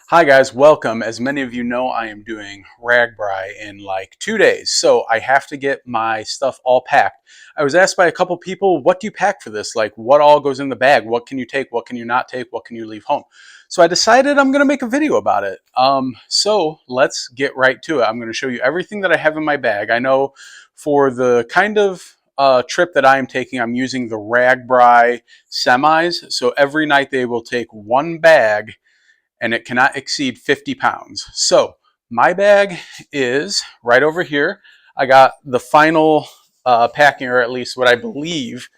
Hi guys, welcome. As many of you know, I am doing Ragbrai in like 2 days, so I have to get my stuff all packed. I was asked by a couple people, what do you pack for this? Like, what all goes in the bag? What can you take? What can you not take? What can you leave home? So I decided I'm going to make a video about it. So let's get right to it. I'm going to show you everything that I have in my bag. I know for the kind of trip that I am taking, I'm using the Ragbrai semis. So every night they will take one bag and it cannot exceed 50 pounds. So my bag is right over here. I got the final packing, or at least what I believe,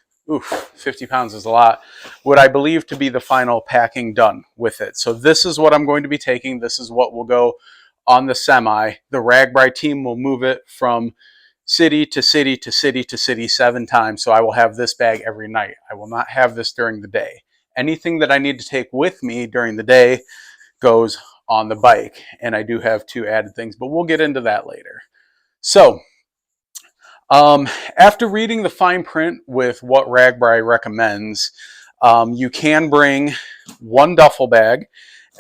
50 pounds is a lot, what I believe to be the final packing done with it. So this is what I'm going to be taking. This is what will go on the semi. The Ragbrai team will move it from city to city to city to city 7 times. So I will have this bag every night. I will not have this during the day. Anything that I need to take with me during the day goes on the bike. And I do have 2 added things, but we'll get into that later. So after reading the fine print with what Ragbrai recommends, you can bring 1 duffel bag,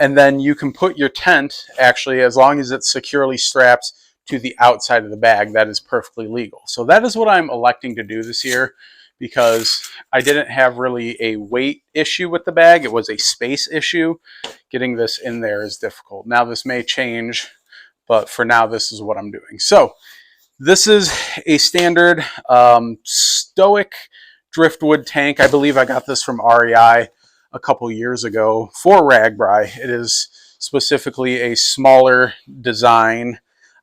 and then you can put your tent, actually, as long as it securely straps to the outside of the bag, that is perfectly legal. So that is what I'm electing to do this year, because I didn't have really a weight issue with the bag. It was a space issue. Getting this in there is difficult. Now this may change, but for now this is what I'm doing. So this is a standard Stoic driftwood tank. I believe I got this from REI a couple years ago for Ragbrai. It is specifically a smaller design,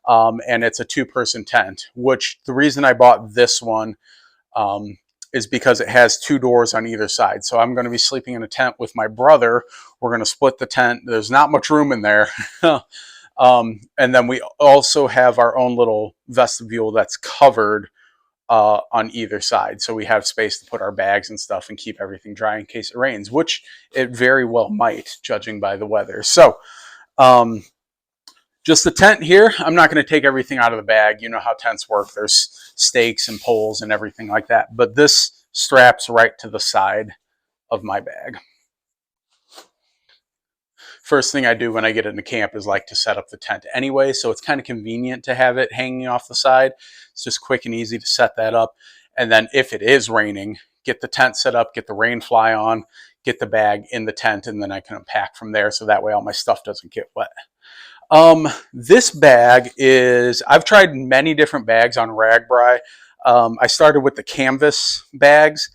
and it's a 2-person tent, which the reason I bought this one is because it has 2 doors on either side. So I'm going to be sleeping in a tent with my brother. We're going to split the tent. There's not much room in there. And then we also have our own little vestibule that's covered on either side. So we have space to put our bags and stuff and keep everything dry in case it rains, which it very well might, judging by the weather. So just the tent here. I'm not going to take everything out of the bag. You know how tents work. There's stakes and poles and everything like that. But this straps right to the side of my bag. First thing I do when I get into camp is like to set up the tent anyway, so it's kind of convenient to have it hanging off the side. It's just quick and easy to set that up. And then if it is raining, get the tent set up, get the rain fly on, get the bag in the tent, and then I can unpack from there, so that way all my stuff doesn't get wet. This bag is, I've tried many different bags on Ragbrai. I started with the canvas bags,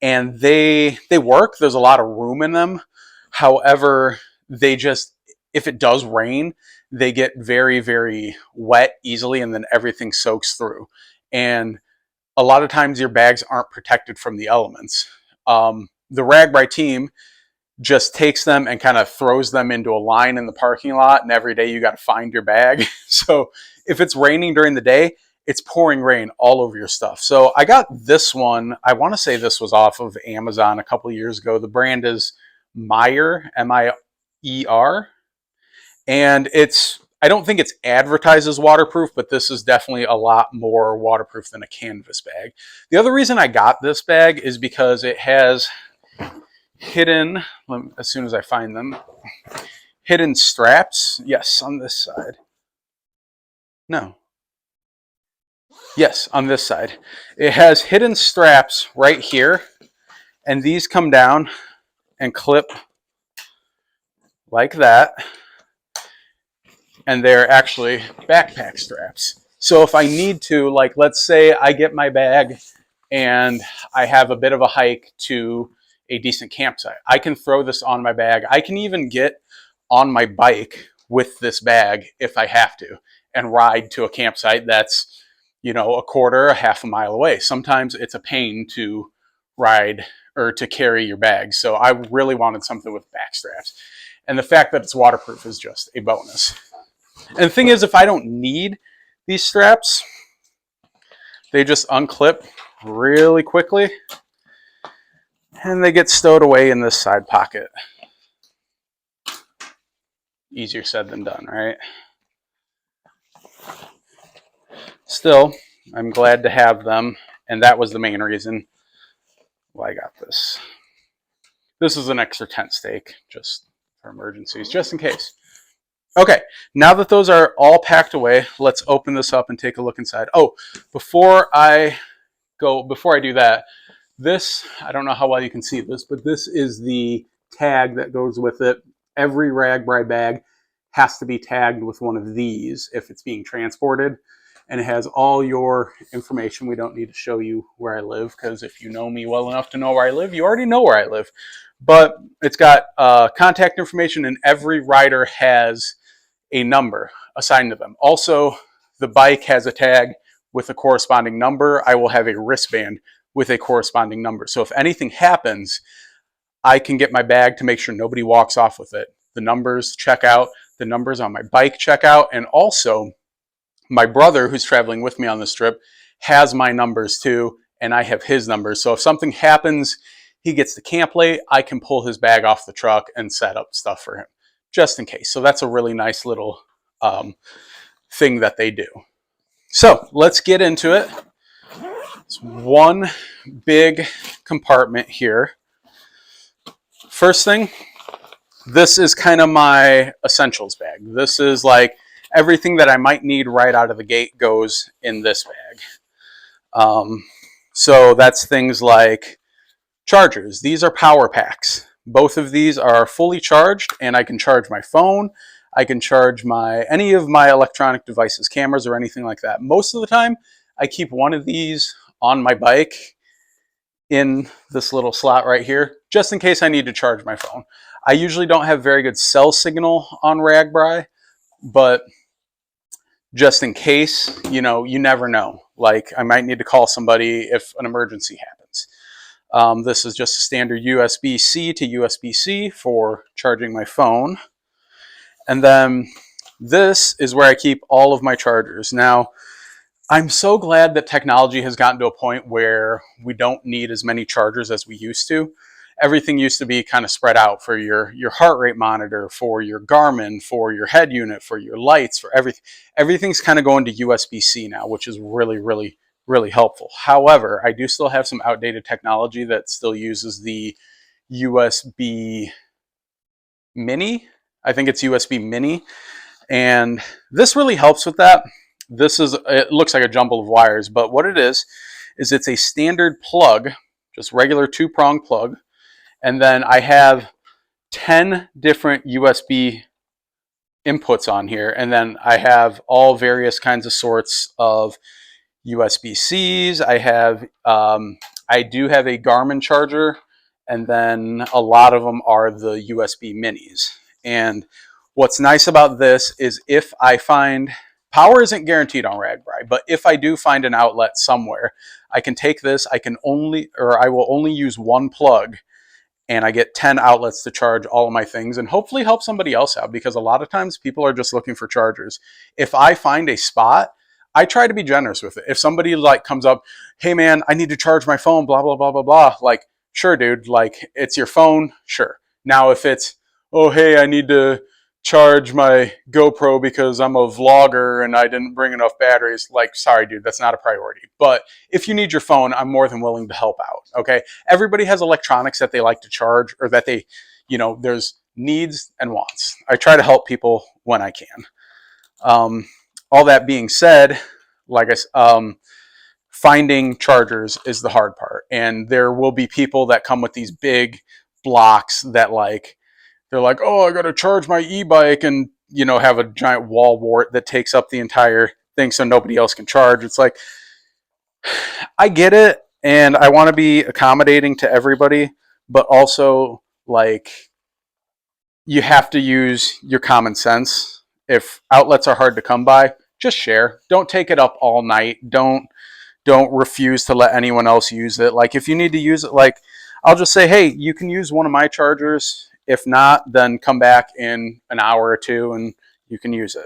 and they work. There's a lot of room in them. However, they just, if it does rain, they get very, very wet easily, and then everything soaks through. And a lot of times your bags aren't protected from the elements. The Ragbrai team just takes them and kind of throws them into a line in the parking lot, and every day you got to find your bag. So if it's raining during the day, it's pouring rain all over your stuff. So I got this one. I want to say this was off of Amazon a couple of years ago. The brand is Meyer, M-I-E-R. And I don't think it's advertised as waterproof, but this is definitely a lot more waterproof than a canvas bag. The other reason I got this bag is because it has hidden, as soon as I find them, hidden straps. Yes, on this side. No. Yes, on this side. It has hidden straps right here, and these come down and clip like that, and they're actually backpack straps. So if I need to, like, let's say I get my bag and I have a bit of a hike to a decent campsite, I can throw this on my bag. I can even get on my bike with this bag if I have to and ride to a campsite that's, a quarter, a half a mile away. Sometimes it's a pain to ride or to carry your bag. So I really wanted something with back straps. And the fact that it's waterproof is just a bonus. And the thing is, if I don't need these straps, they just unclip really quickly and they get stowed away in this side pocket. Easier said than done, right? Still, I'm glad to have them, and that was the main reason why I got this. This is an extra tent stake, just for emergencies, just in case. Okay, now that those are all packed away, let's open this up and take a look inside. Oh, before I do that, this, I don't know how well you can see this, but this is the tag that goes with it. Every Ragbrai bag has to be tagged with one of these if it's being transported. And it has all your information. We don't need to show you where I live, because if you know me well enough to know where I live, you already know where I live. But it's got contact information, and every rider has a number assigned to them. Also, the bike has a tag with a corresponding number. I will have a wristband with a corresponding number. So if anything happens, I can get my bag to make sure nobody walks off with it. The numbers check out, the numbers on my bike check out, and also my brother, who's traveling with me on this trip, has my numbers too, and I have his numbers. So if something happens, he gets to camp late, I can pull his bag off the truck and set up stuff for him, just in case. So that's a really nice little thing that they do. So let's get into it. It's one big compartment here. First thing, this is kind of my essentials bag. This is like everything that I might need right out of the gate goes in this bag. So that's things like chargers. These are power packs. Both of these are fully charged, and I can charge my phone. I can charge any of my electronic devices, cameras or anything like that. Most of the time, I keep one of these on my bike in this little slot right here, just in case I need to charge my phone. I usually don't have very good cell signal on Ragbrai, but just in case, you never know. Like, I might need to call somebody if an emergency happens. This is just a standard USB-C to USB-C for charging my phone. And then this is where I keep all of my chargers. Now, I'm so glad that technology has gotten to a point where we don't need as many chargers as we used to. Everything used to be kind of spread out for your heart rate monitor, for your Garmin, for your head unit, for your lights, for everything. Everything's kind of going to USB-C now, which is really, really, really helpful. However, I do still have some outdated technology that still uses the USB Mini. I think it's USB Mini. And this really helps with that. It looks like a jumble of wires, but what it is it's a standard plug, just regular 2-prong plug. And then I have 10 different USB inputs on here. And then I have all various kinds of sorts of USB-Cs. I do have a Garmin charger, and then a lot of them are the USB minis. And what's nice about this is if I find, power isn't guaranteed on Ragbrai, but if I do find an outlet somewhere, I can take this, I will only use one plug, and I get 10 outlets to charge all of my things and hopefully help somebody else out, because a lot of times people are just looking for chargers. If I find a spot, I try to be generous with it. If somebody like comes up, hey man, I need to charge my phone, blah, blah, blah, blah, blah. Like, sure, dude, like it's your phone. Sure. Now, if it's, oh, hey, I need to charge my GoPro because I'm a vlogger and I didn't bring enough batteries. Like, sorry, dude, that's not a priority. But if you need your phone, I'm more than willing to help out. Okay. Everybody has electronics that they like to charge, or that they, there's needs and wants. I try to help people when I can. All that being said, finding chargers is the hard part. And there will be people that come with these big blocks that they're like, oh, I got to charge my e-bike, and, have a giant wall wart that takes up the entire thing so nobody else can charge. It's like, I get it, and I want to be accommodating to everybody, but also, you have to use your common sense. If outlets are hard to come by, just share. Don't take it up all night. Don't refuse to let anyone else use it. Like, if you need to use it, I'll just say, hey, you can use one of my chargers. If not, then come back in an hour or two and you can use it.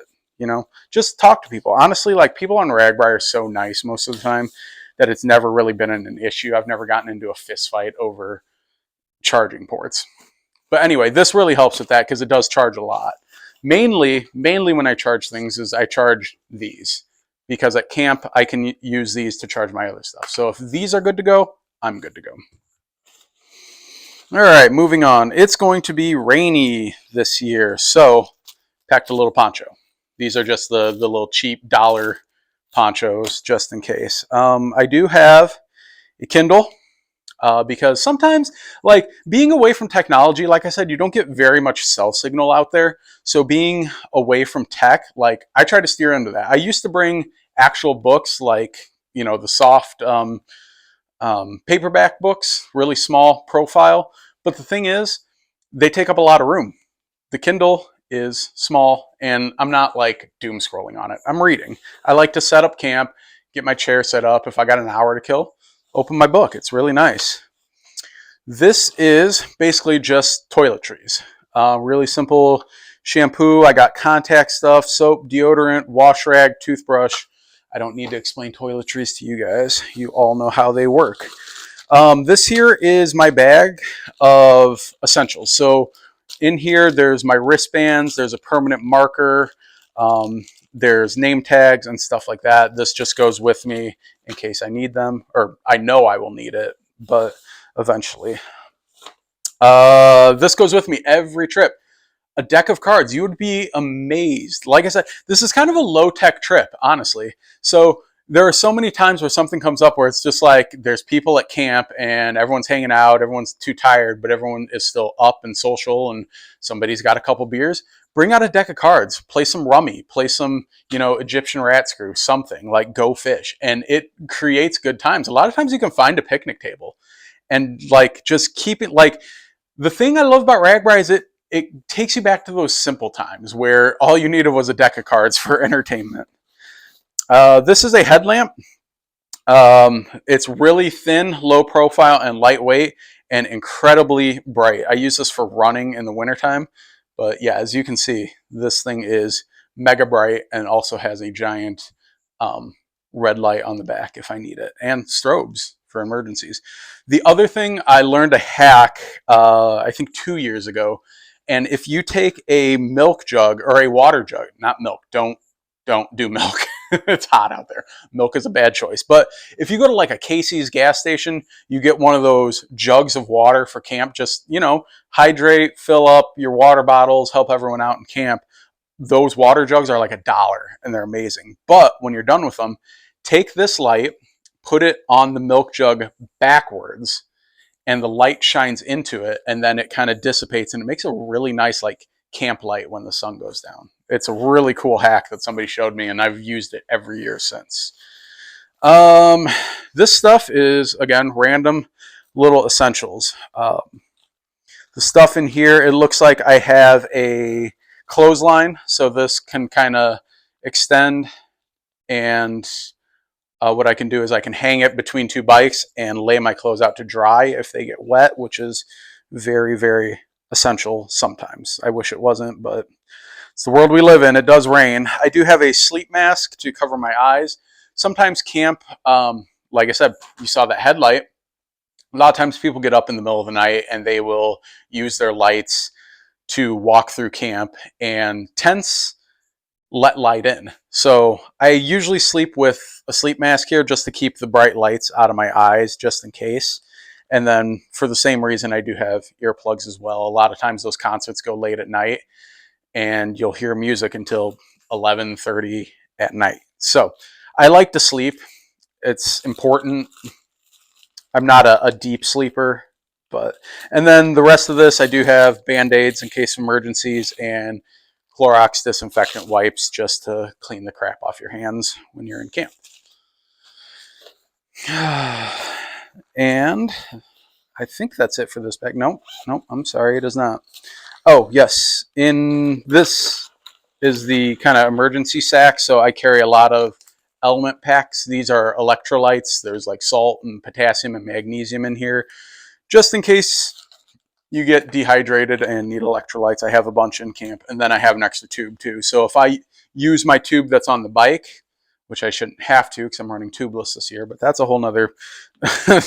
Just talk to people. Honestly, people on Ragbrai are so nice most of the time that it's never really been an issue. I've never gotten into a fist fight over charging ports. But anyway, this really helps with that because it does charge a lot. Mainly when I charge things is I charge these, because at camp I can use these to charge my other stuff. So if these are good to go, I'm good to go. All right, moving on. It's going to be rainy this year, so packed a little poncho. These are just the little cheap dollar ponchos just in case. I do have a Kindle. Because sometimes, like being away from technology, like I said, you don't get very much cell signal out there. So being away from tech, like I try to steer into that. I used to bring actual books, like the soft paperback books, really small profile. But the thing is, they take up a lot of room. The Kindle is small, and I'm not like doom scrolling on it. I'm reading. I like to set up camp, get my chair set up. If I got an hour to kill, open my book. It's really nice. This is basically just toiletries. Really simple shampoo. I got contact stuff, soap, deodorant, wash rag, toothbrush. I don't need to explain toiletries to you guys. You all know how they work. This here is my bag of essentials. So in here, there's my wristbands. There's a permanent marker. There's name tags and stuff like that. This just goes with me in case I need them, or I know I will need it, but eventually. This goes with me every trip. A deck of cards. You would be amazed. Like I said, this is kind of a low-tech trip, honestly. So there are so many times where something comes up where it's just like there's people at camp and everyone's hanging out, everyone's too tired, but everyone is still up and social, and somebody's got a couple beers. Bring out a deck of cards, play some rummy, play some, Egyptian rat screw, something like Go Fish, and it creates good times. A lot of times you can find a picnic table and like just keep it like the thing I love about Ragbrai is it takes you back to those simple times where all you needed was a deck of cards for entertainment. This is a headlamp. It's really thin, low profile, and lightweight, and incredibly bright. I use this for running in the wintertime. But yeah, as you can see, this thing is mega bright and also has a giant red light on the back if I need it, and strobes for emergencies. The other thing I learned a hack, I think 2 years ago, and if you take a milk jug or a water jug, not milk, don't do milk. It's hot out there. Milk is a bad choice. But if you go to like a Casey's gas station, you get one of those jugs of water for camp. Just, hydrate, fill up your water bottles, help everyone out in camp. Those water jugs are like $1 and they're amazing. But when you're done with them, take this light, put it on the milk jug backwards, and the light shines into it, and then it kind of dissipates, and it makes a really nice like camp light when the sun goes down. It's a really cool hack that somebody showed me, and I've used it every year since. This stuff is, again, random little essentials. The stuff in here, it looks like I have a clothesline, so this can kind of extend, and what I can do is I can hang it between two bikes and lay my clothes out to dry if they get wet, which is very, very essential sometimes. I wish it wasn't, but it's the world we live in. It does rain. I do have a sleep mask to cover my eyes. Sometimes camp, like I said, you saw that headlight. A lot of times people get up in the middle of the night and they will use their lights to walk through camp, and tents let light in. So I usually sleep with a sleep mask here just to keep the bright lights out of my eyes, just in case. And then for the same reason, I do have earplugs as well. A lot of times those concerts go late at night, and you'll hear music until 11:30 at night. So I like to sleep. It's important. I'm not a deep sleeper, and then the rest of this, I do have Band-Aids in case of emergencies and Clorox disinfectant wipes just to clean the crap off your hands when you're in camp. And I think that's it for this bag. Nope, I'm sorry, it is not. Oh, yes. In this is the kind of emergency sack, so I carry a lot of element packs. These are electrolytes. There's like salt and potassium and magnesium in here, just in case you get dehydrated and need electrolytes. I have a bunch in camp, and then I have an extra tube too. So if I use my tube that's on the bike, which I shouldn't have to because I'm running tubeless this year, but that's a whole nother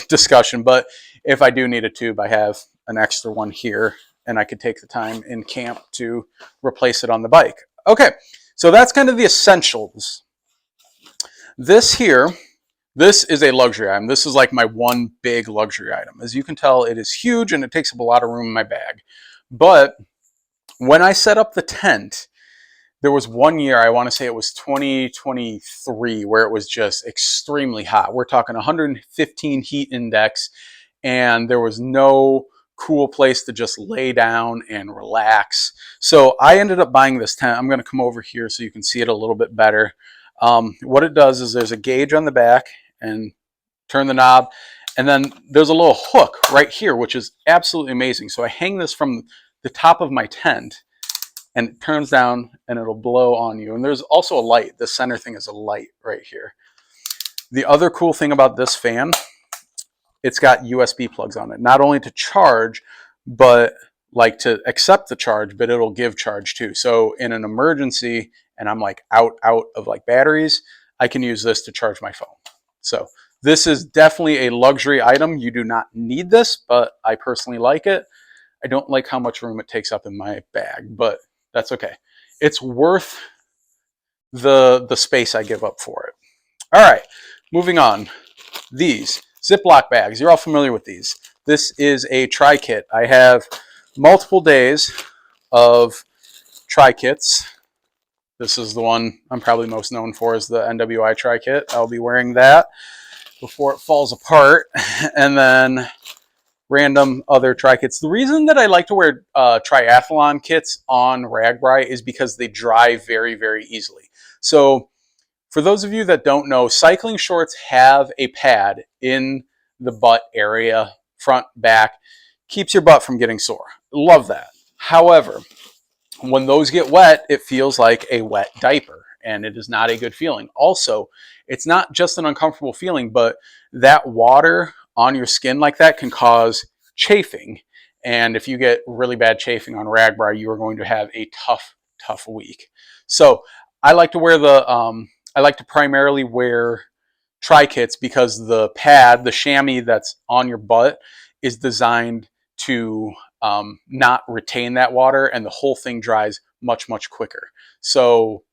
discussion. But if I do need a tube, I have an extra one here, and I could take the time in camp to replace it on the bike. Okay, so that's kind of the essentials. This here, this is a luxury item. This is like my one big luxury item. As you can tell, it is huge and it takes up a lot of room in my bag. But when I set up the tent, there was one year, I want to say it was 2023, where it was just extremely hot. We're talking 115 heat index, and there was no cool place to just lay down and relax. So I ended up buying this tent. I'm going to come over here so you can see it a little bit better. What it does is there's a gauge on the back, and turn the knob, and then there's a little hook right here, which is absolutely amazing. So I hang this from the top of my tent, and it turns down and it'll blow on you. And there's also a light. The center thing is a light right here. The other cool thing about this fan, it's got USB plugs on it, not only to charge, but like to accept the charge, but it'll give charge too. So in an emergency, and I'm like out of like batteries, I can use this to charge my phone. So this is definitely a luxury item. You do not need this, but I personally like it. I don't like how much room it takes up in my bag, but that's okay. It's worth the space I give up for it. All right, moving on. These Ziploc bags, you're all familiar with these. This is a tri-kit. I have multiple days of tri-kits. This is the one I'm probably most known for, is the NWI tri-kit. I'll be wearing that before it falls apart. And then random other tri-kits. The reason that I like to wear triathlon kits on Ragbrai is because they dry very, very easily. So for those of you that don't know, cycling shorts have a pad in the butt area, front, back, keeps your butt from getting sore. Love that. However, when those get wet, it feels like a wet diaper, and it is not a good feeling. Also, it's not just an uncomfortable feeling, but that water on your skin like that can cause chafing. And if you get really bad chafing on Ragbrai, you are going to have a tough week. So I like to wear I like to primarily wear tri-kits because the pad, the chamois that's on your butt, is designed to not retain that water, and the whole thing dries much quicker. So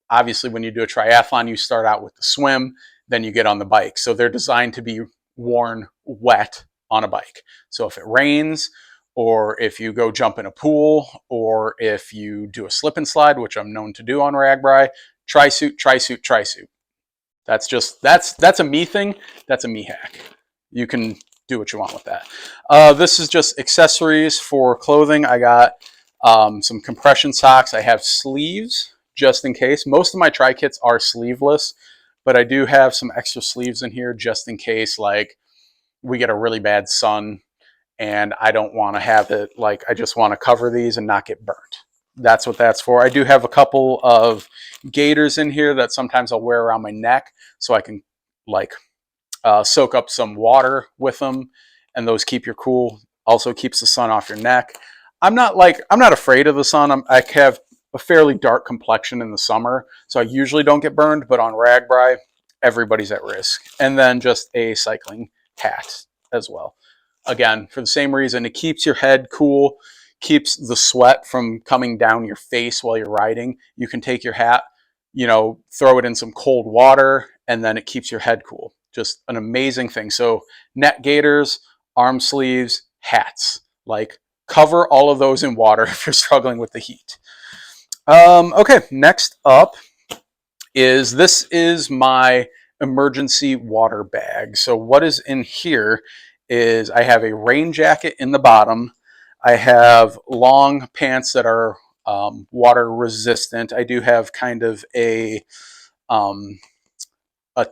obviously when you do a triathlon, you start out with the swim, then you get on the bike. So they're designed to be worn wet on a bike. So if it rains, or if you go jump in a pool, or if you do a slip and slide, which I'm known to do on Ragbrai, tri-suit. That's a me thing. That's a me hack. You can do what you want with that. This is just accessories for clothing. I got some compression socks. I have sleeves just in case. Most of my tri-kits are sleeveless, but I do have some extra sleeves in here just in case, like, we get a really bad sun and I don't want to have it, like, I just want to cover these and not get burnt. That's what that's for. I do have a couple of gaiters in here that sometimes I'll wear around my neck so I can like soak up some water with them, and those keep you cool. Also keeps the sun off your neck. I'm not afraid of the sun. I have a fairly dark complexion in the summer, so I usually don't get burned, but on Ragbrai, everybody's at risk. And then just a cycling hat as well. Again, for the same reason, it keeps your head cool, keeps the sweat from coming down your face while you're riding. You can take your hat, throw it in some cold water, and then it keeps your head cool. Just an amazing thing. So neck gaiters, arm sleeves, hats, like, cover all of those in water if you're struggling with the heat. Okay, next up this is my emergency water bag. So what is in here is I have a rain jacket in the bottom. I have long pants that are water resistant. I do have kind of a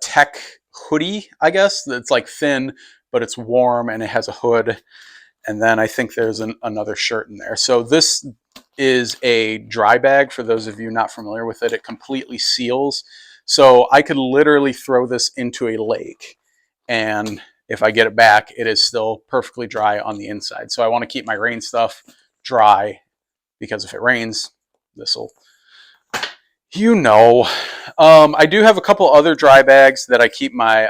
tech hoodie, I guess, that's like thin, but it's warm and it has a hood. And then I think there's another shirt in there. So this is a dry bag. For those of you not familiar with it, it completely seals. So I could literally throw this into a lake, and if I get it back, it is still perfectly dry on the inside. So I want to keep my rain stuff dry, because if it rains, this'll, I do have a couple other dry bags that I keep my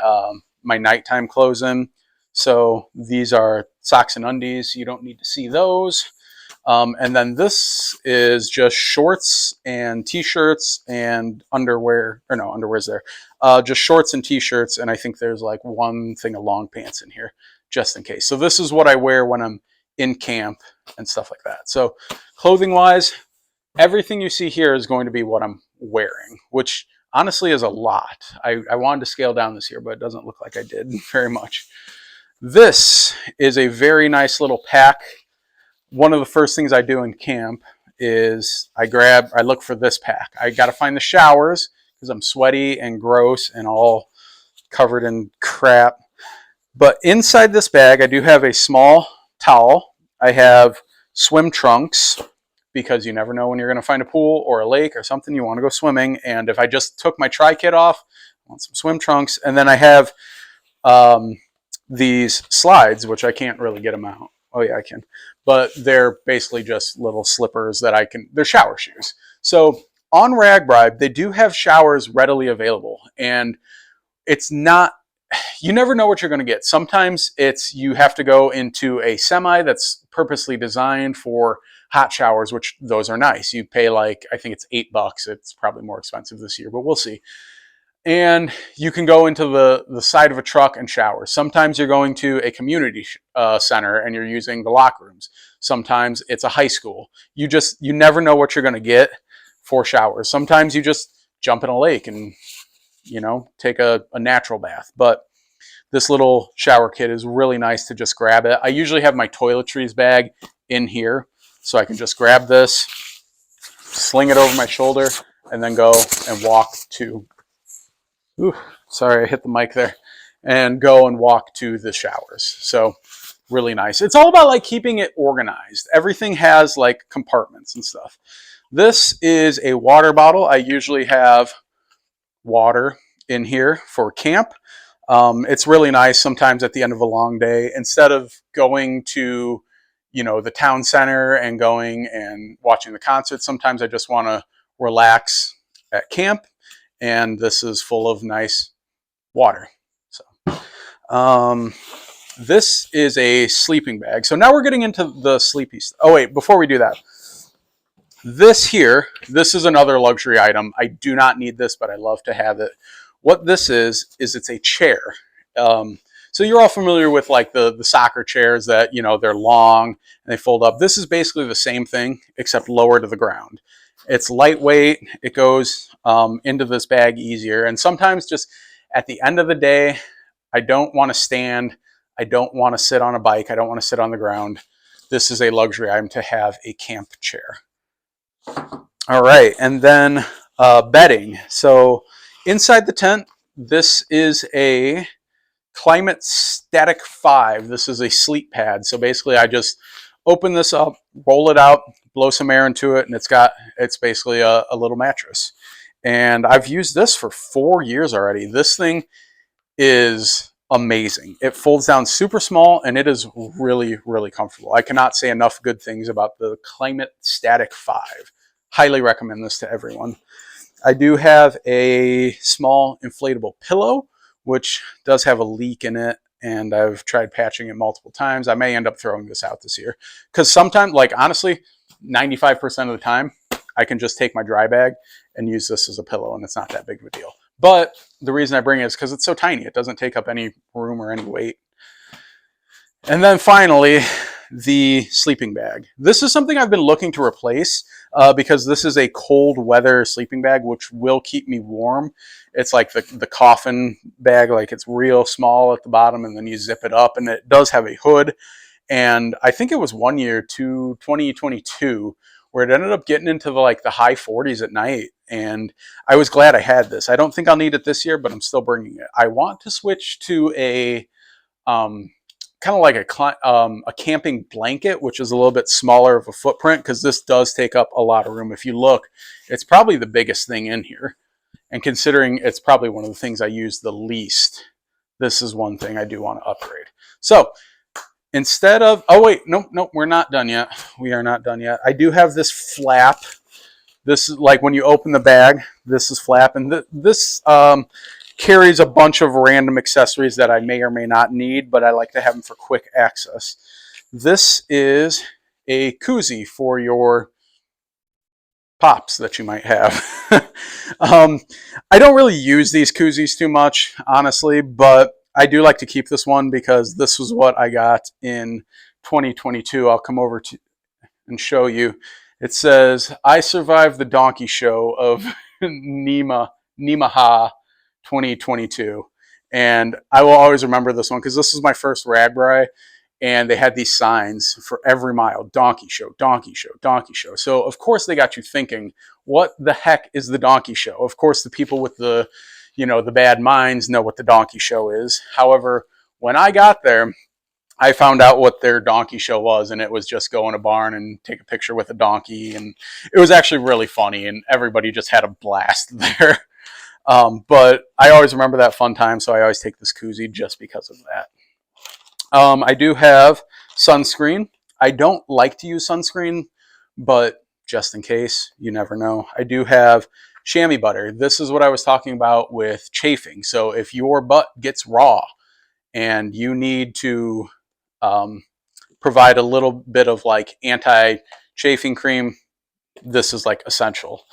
my nighttime clothes in. So these are socks and undies. You don't need to see those. And then this is just shorts and t-shirts and underwear, or no, underwear's there. Just shorts and t-shirts, and I think there's like one thing of long pants in here, just in case. So this is what I wear when I'm in camp and stuff like that. So clothing-wise, everything you see here is going to be what I'm wearing, which honestly is a lot. I wanted to scale down this year, but it doesn't look like I did very much. This is a very nice little pack. One of the first things I do in camp is I look for this pack. I got to find the showers because I'm sweaty and gross and all covered in crap. But inside this bag, I do have a small towel. I have swim trunks because you never know when you're going to find a pool or a lake or something you want to go swimming. And if I just took my tri-kit off, I want some swim trunks. And then I have these slides, which I can't really get them out. Oh yeah, I can. But they're basically just little slippers that they're shower shoes. So on Ragbrai, they do have showers readily available. And it's not, you never know what you're going to get. Sometimes you have to go into a semi that's purposely designed for hot showers, which those are nice. You pay I think it's $8. It's probably more expensive this year, but we'll see. And you can go into the side of a truck and shower. Sometimes you're going to a community center and you're using the locker rooms. Sometimes it's a high school. You never know what you're going to get for showers. Sometimes you just jump in a lake and take a natural bath. But this little shower kit is really nice to just grab it. I usually have my toiletries bag in here, so I can just grab this, sling it over my shoulder, and then go and walk to, sorry, I hit the mic there, and go and walk to the showers. So really nice. It's all about keeping it organized. Everything has compartments and stuff. This is a water bottle. I usually have water in here for camp. It's really nice sometimes at the end of a long day, instead of going to the town center and going and watching the concert. Sometimes I just want to relax at camp, and this is full of nice water. So this is a sleeping bag. So now we're getting into the sleepy stuff. Oh wait, before we do that, this is another luxury item. I do not need this, but I love to have it. What this is it's a chair. So you're all familiar with the soccer chairs that, they're long and they fold up. This is basically the same thing, except lower to the ground. It's lightweight. It goes into this bag easier. And sometimes just at the end of the day, I don't want to stand. I don't want to sit on a bike. I don't want to sit on the ground. This is a luxury item to have a camp chair. All right, and then bedding. So inside the tent, this is a Climate Static 5. This is a sleep pad. So basically I just open this up, roll it out, blow some air into it, and it's basically a little mattress. And I've used this for 4 years already. This thing is amazing. It folds down super small, and it is really, really comfortable. I cannot say enough good things about the Climate Static 5. Highly recommend this to everyone. I do have a small inflatable pillow, which does have a leak in it, and I've tried patching it multiple times. I may end up throwing this out this year, because sometimes, honestly, 95% of the time, I can just take my dry bag and use this as a pillow, and it's not that big of a deal. But the reason I bring it is because it's so tiny. It doesn't take up any room or any weight. And then finally, the sleeping bag. This is something I've been looking to replace because this is a cold weather sleeping bag, which will keep me warm. It's like the coffin bag, it's real small at the bottom, and then you zip it up, and it does have a hood. And I think it was 1 year, 2022, where it ended up getting into the high 40s at night. And I was glad I had this. I don't think I'll need it this year, but I'm still bringing it. I want to switch to a kind of like a camping blanket, which is a little bit smaller of a footprint, because this does take up a lot of room. If you look, it's probably the biggest thing in here. And considering it's probably one of the things I use the least, this is one thing I do want to upgrade. So instead of, oh wait, nope, we're not done yet. We are not done yet. I do have this flap. This is when you open the bag, this is flap. And this carries a bunch of random accessories that I may or may not need, but I like to have them for quick access. This is a koozie for your pops that you might have. I don't really use these koozies too much, honestly, but I do like to keep this one because this was what I got in 2022. I'll come over to and show you. It says, I survived the donkey show of Nemaha 2022. And I will always remember this one because this was my first Ragbrai, and they had these signs for every mile: donkey show, donkey show, donkey show. So of course they got you thinking, what the heck is the donkey show? Of course the people with the, the bad minds know what the donkey show is. However, when I got there, I found out what their donkey show was, and it was just go in a barn and take a picture with a donkey, and it was actually really funny, and everybody just had a blast there. But I always remember that fun time, so I always take this koozie just because of that. I do have sunscreen. I don't like to use sunscreen, but just in case, you never know. I do have chamois butter. This is what I was talking about with chafing. So if your butt gets raw and you need to provide a little bit of like anti-chafing cream, this is like essential.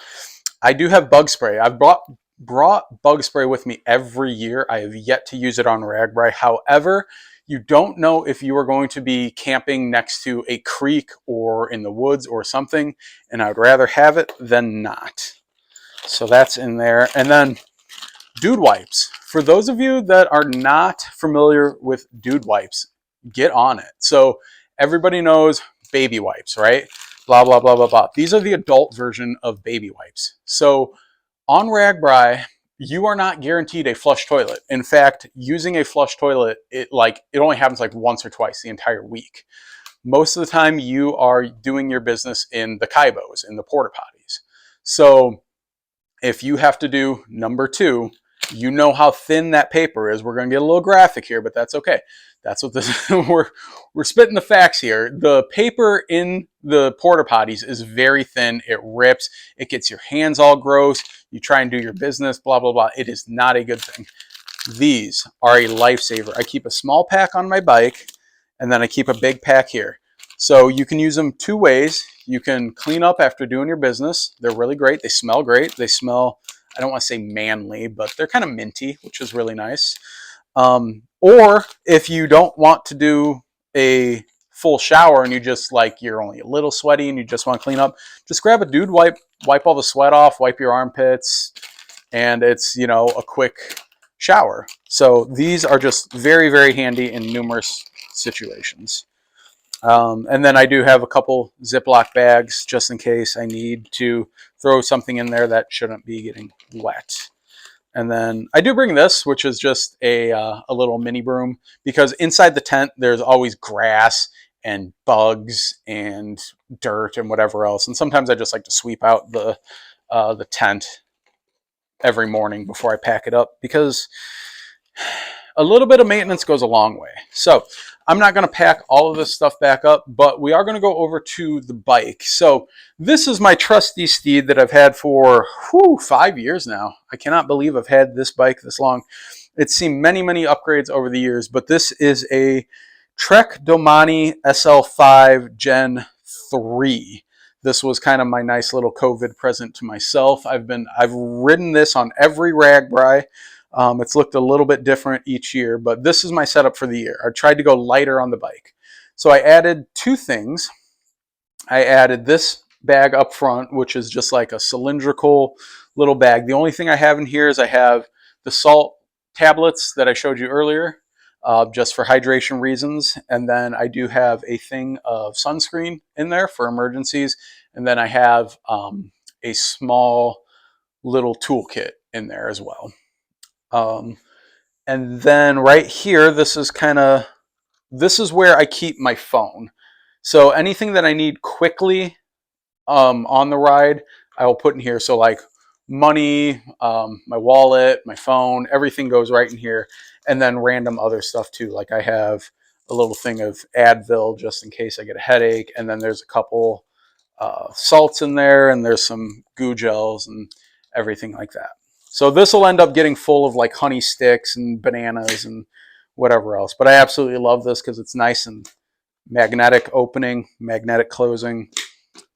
I do have bug spray. I've brought bug spray with me every year. I have yet to use it on Ragbrai. However, you don't know if you are going to be camping next to a creek or in the woods or something, and I'd rather have it than not. So that's in there. And then dude wipes. For those of you that are not familiar with dude wipes, get on it. So everybody knows baby wipes, right? Blah, blah, blah, blah, blah. These are the adult version of baby wipes. So on Ragbrai, you are not guaranteed a flush toilet. In fact, using a flush toilet, it only happens like once or twice the entire week. Most of the time you are doing your business in the kaibos, in the porta potties. So if you have to do number 2, you know how thin that paper is. We're going to get a little graphic here, but that's okay. That's what this we're spitting the facts here. The paper in the porta potties is very thin. It rips. It gets your hands all gross. You try and do your business, blah, blah, blah. It is not a good thing. These are a lifesaver. I keep a small pack on my bike, and then I keep a big pack here. So you can use them 2 ways. You can clean up after doing your business. They're really great. They smell great. They smell, I don't want to say manly, but they're kind of minty, which is really nice. Or if you don't want to do a full shower and you just you're only a little sweaty and you just want to clean up, just grab a dude wipe, wipe all the sweat off, wipe your armpits, and it's, a quick shower. So these are just very, very handy in numerous situations. And then I do have a couple Ziploc bags just in case I need to throw something in there that shouldn't be getting wet. And then I do bring this, which is just a little mini broom, because inside the tent there's always grass and bugs and dirt and whatever else. And sometimes I just like to sweep out the tent every morning before I pack it up, because a little bit of maintenance goes a long way. So I'm not going to pack all of this stuff back up, but we are going to go over to the bike. So this is my trusty steed that I've had for 5 years now. I cannot believe I've had this bike this long. It's seen many, many upgrades over the years, but this is a Trek Domani SL5 Gen 3. This was kind of my nice little COVID present to myself. I've ridden this on every Ragbrai. It's looked a little bit different each year, but this is my setup for the year. I tried to go lighter on the bike. So I added 2 things. I added this bag up front, which is just like a cylindrical little bag. The only thing I have in here is I have the salt tablets that I showed you earlier, just for hydration reasons. And then I do have a thing of sunscreen in there for emergencies. And then I have a small little toolkit in there as well. And then right here, this is where I keep my phone. So anything that I need quickly on the ride, I will put in here. So like money, my wallet, my phone, everything goes right in here. And then random other stuff too. Like I have a little thing of Advil just in case I get a headache. And then there's a couple salts in there, and there's some goo gels and everything like that. So this will end up getting full of like honey sticks and bananas and whatever else. But I absolutely love this because it's nice and magnetic opening, magnetic closing.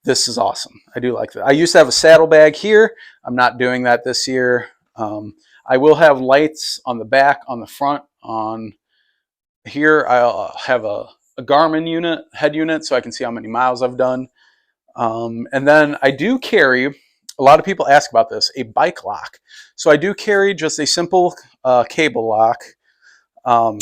This is awesome. I do like that. I used to have a saddlebag here. I'm not doing that this year. I will have lights on the back, on the front. On here, I'll have a Garmin head unit, so I can see how many miles I've done. And then I do carry, a lot of people ask about this, a bike lock. So I do carry just a simple cable lock. Um,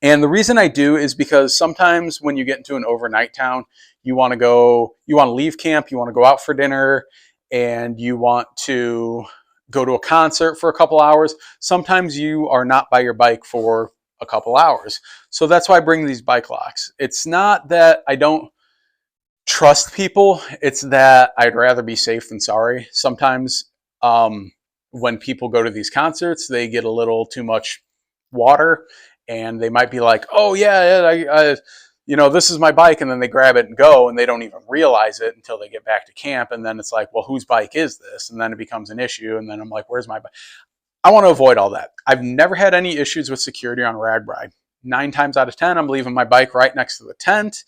and the reason I do is because sometimes when you get into an overnight town, you want to leave camp, you want to go out for dinner, and you want to go to a concert for a couple hours. Sometimes you are not by your bike for a couple hours. So that's why I bring these bike locks. It's not that I don't trust people, it's that I'd rather be safe than sorry. Sometimes when people go to these concerts, they get a little too much water, and they might be like, oh yeah, this is my bike, and then they grab it and go, and they don't even realize it until they get back to camp, and then it's like, well, whose bike is this? And then it becomes an issue, and then I'm like, where's my bike? I want to avoid all that. I've never had any issues with security on Ragbrai. 9 times out of 10, I'm leaving my bike right next to the tent.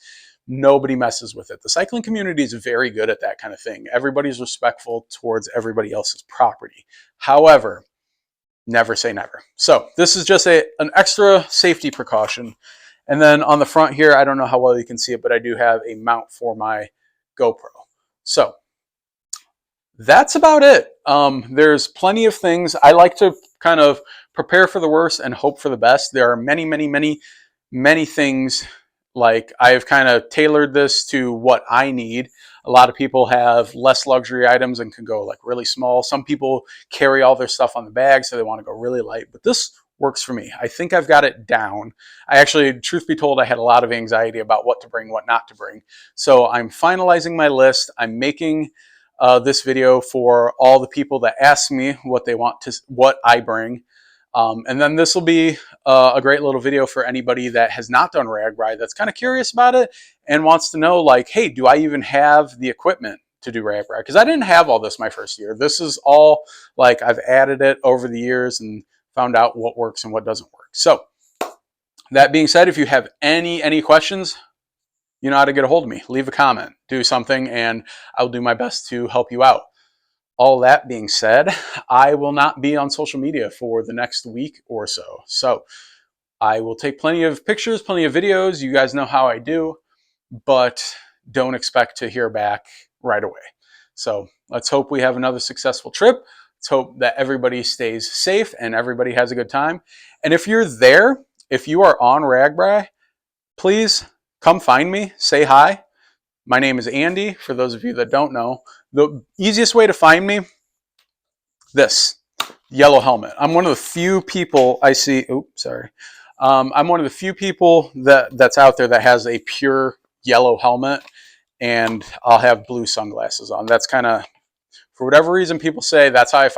Nobody messes with it. The cycling community is very good at that kind of thing. Everybody's respectful towards everybody else's property. However, never say never. So this is just an extra safety precaution. And then on the front here, I don't know how well you can see it, but I do have a mount for my GoPro. So that's about it. There's plenty of things. I like to kind of prepare for the worst and hope for the best. There are many, many, many, many things. Like, I've kind of tailored this to what I need. A lot of people have less luxury items and can go like really small. Some people carry all their stuff on the bag, so they want to go really light. But this works for me. I think I've got it down. I actually, truth be told, I had a lot of anxiety about what to bring, what not to bring. So I'm finalizing my list. I'm making this video for all the people that ask me what I bring. And then this will be a great little video for anybody that has not done Ragbrai, that's kind of curious about it and wants to know, like, hey, do I even have the equipment to do Ragbrai? Because I didn't have all this my first year. This is all, like, I've added it over the years and found out what works and what doesn't work. So that being said, if you have any questions, you know how to get a hold of me. Leave a comment, do something, and I'll do my best to help you out. All that being said, I will not be on social media for the next week or so. So I will take plenty of pictures, plenty of videos. You guys know how I do, but don't expect to hear back right away. So let's hope we have another successful trip. Let's hope that everybody stays safe and everybody has a good time. And if you're there, if you are on Ragbrai, please come find me, say hi. My name is Andy, for those of you that don't know. The easiest way to find me, this yellow helmet. I'm one of the few people I see, I'm one of the few people that's out there that has a pure yellow helmet, and I'll have blue sunglasses on. That's kind of, for whatever reason, people say that's how I find